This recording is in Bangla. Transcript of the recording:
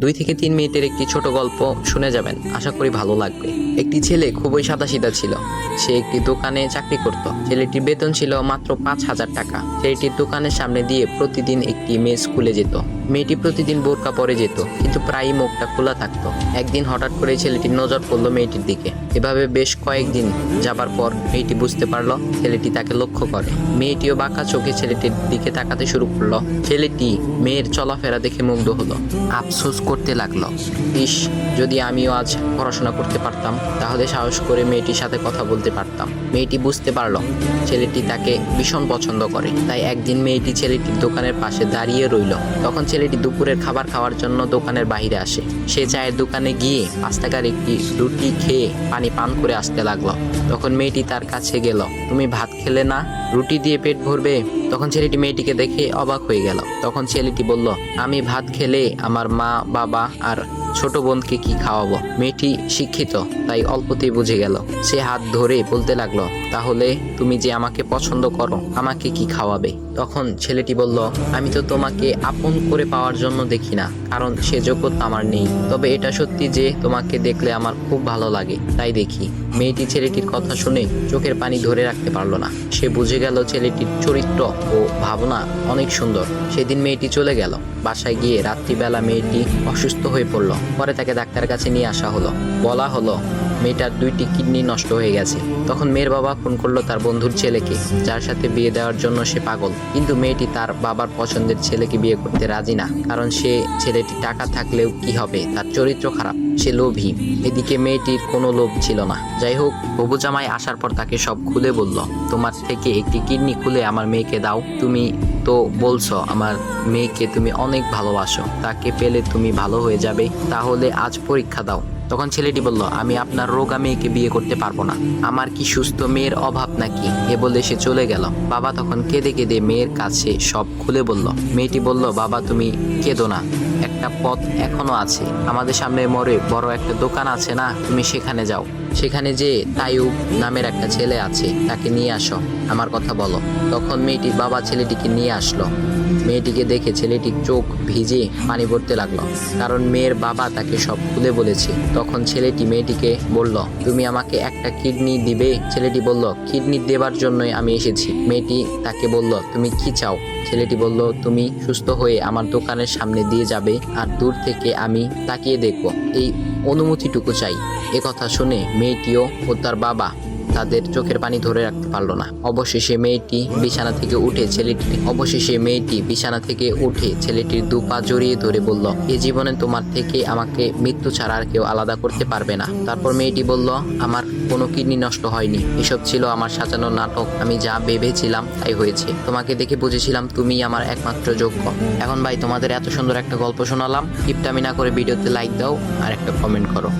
2 থেকে 3 মিনিটের একটি ছোট গল্প শুনে যাবেন, আশা করি ভালো লাগবে। একটি ছেলে খুবই সাদাসিধা ছিল। সে একটি দোকানে চাকরি করত। ছেলেটির বেতন ছিল মাত্র 5,000 টাকা। ছেলেটির দোকানের সামনে দিয়ে প্রতিদিন একটি মেয়ে স্কুলে যেত। মেয়েটি প্রতিদিন বোরকা পরে যেত, কিন্তু প্রায়ই মুখটা খোলা থাকতো। একদিন হঠাৎ করে ছেলেটির নজর পড়লো মেয়েটির দিকে। এভাবে বেশ কয়েকদিন যাবার পর মেয়েটি বুঝতে পারলো ছেলেটি তাকে লক্ষ্য করে। মেয়েটিও বাঁকা চোখে ছেলেটির দিকে তাকাতে শুরু করলো। ছেলেটি মেয়ের চলাফেরা দেখে মুগ্ধ হলো। আফসোস করতে লাগলো, ইস, যদি আমিও আজ পড়াশোনা করতে পারতাম, তাহলে সাহস করে মেয়েটির সাথে কথা বলতে পারতাম। মেয়েটি বুঝতে পারলো ছেলেটি তাকে ভীষণ পছন্দ করে। তাই একদিন মেয়েটি ছেলেটির দোকানের পাশে দাঁড়িয়ে রইল। তখন ছেলেটি দুপুরের খাবার খাওয়ার জন্য দোকানের বাইরে আসে। সে চায়ের দোকানে গিয়ে 5 টাকার একটি রুটি খেয়ে পানি পান করে আসতে লাগলো। তখন মেয়েটি তার কাছে গেল। তুমি ভাত খেলে না, রুটি দিয়ে পেট ভরবে? তখন ছেলেটি মেয়েটিকে দেখে অবাক হয়ে গেল। তখন ছেলেটি বলল, আমি ভাত খেলে আমার মা, বাবা আর ছোট বোনকে কি খাওয়াবো? মেয়েটি শিক্ষিত, তাই অল্পতেই বুঝে গেল। সে হাত ধরে বলতে লাগলো, তাহলে তুমি যে আমাকে পছন্দ করো, আমাকে কি খাওয়াবে? তখন ছেলেটি বলল, আমি তো তোমাকে আপন করে পাওয়ার জন্য দেখি না, কারণ সে যোগ্যতা আমার নেই। তবে এটা সত্যি যে তোমাকে দেখলে আমার খুব ভালো লাগে, তাই দেখি। মেয়েটি ছেলেটির কথা শুনে চোখের পানি ধরে রাখতে পারলো না। সে বুঝে গেল ছেলেটির চরিত্র ও ভাবনা অনেক সুন্দর। সেদিন মেয়েটি চলে গেল। বাসায় গিয়ে রাত্রিবেলা মেয়েটি অসুস্থ হয়ে পড়ল। পরে তাকে ডাক্তারের কাছে নিয়ে আসা হলো। বলা হলো মেয়েটার 2টি কিডনি নষ্ট হয়ে গেছে। তখন মেয়ের বাবা ফোন করলো তার বন্ধুর ছেলেকে, যার সাথে বিয়ে দেওয়ার জন্য সে পাগল। কিন্তু মেয়েটি তার বাবার পছন্দের ছেলেকে বিয়ে করতে রাজি না, কারণ সে ছেলেটি টাকা থাকলেও কি হবে, তার চরিত্র খারাপ, সে লোভী। এদিকে মেয়েটির কোনো লোভ ছিল না। যাই হোক, হবু জামাই আসার পর তাকে সব খুলে বলল, তোমার থেকে একটি কিডনি খুলে আমার মেয়েকে দাও। তুমি তো বলছো আমার মেয়েকে তুমি অনেক ভালোবাসো, তাকে পেলে তুমি ভালো হয়ে যাবে, তাহলে আজ পরীক্ষা দাও। তখন ছেলেটি বলল, আমি আপনার রোগা মেয়েকে বিয়ে করতে পারবো না, আমার কি সুস্থ মেয়ের অভাব নাকি? এ বলে সে চলে গেল। বাবা তখন কেঁদে কেঁদে মেয়ের কাছে সব খুলে বলল। মেয়েটি বলল, বাবা তুমি কেঁদো না, একটা পথ এখনো আছে, আমাদের সামনে মোড়ে বড় একটা দোকান আছে না, তুমি সেখানে যাও। সেখানে যে তাইয়ুব নামের একটা ছেলে আছে, তাকে নিয়ে আসো, আমার কথা বলো। তখন মেয়েটির বাবা ছেলেটিকে নিয়ে আসলো। মেয়েটিকে দেখে ছেলেটির চোখ ভিজে পানি পড়তে লাগলো, কারণ মেয়ের বাবা তাকে সব খুলে বলেছে। তখন ছেলেটি মেয়েটিকে বলল, তুমি আমাকে একটা কিডনি দিবে? ছেলেটি বলল, কিডনি দেবার জন্যই আমি এসেছি। মেয়েটি তাকে বলল, তুমি কি চাও? ছেলেটি বলল, তুমি সুস্থ হয়ে আমার দোকানের সামনে দিয়ে যাবে, আর দূর থেকে আমি তাকিয়ে দেখব, এই অনুমতিটুকু চাই। কথা শুনে মেয়েটিও ও তার বাবা তাদের চোখের পানি ধরে রাখতে পারলো না। অবশেষে মেয়েটি বিছানা থেকে উঠে ছেলেটির 2 পা জড়িয়ে ধরে বলল, এই জীবনে তোমার থেকে আমাকে মৃত্যু ছাড়া আর কেউ আলাদা করতে পারবে না। তারপর মেয়েটি বলল, আমার কোনো কিডনি নষ্ট হয়নি, এসব ছিল আমার সাজানো নাটক, আমি যা ভেবেছিলাম তাই হয়েছে। তোমাকে দেখে বুঝেছিলাম তুমি আমার একমাত্র যোগ্য। এখন ভাই, তোমাদের এত সুন্দর একটা গল্প শোনালাম, কিপটামি না করে ভিডিওতে লাইক দাও আর একটা কমেন্ট করো।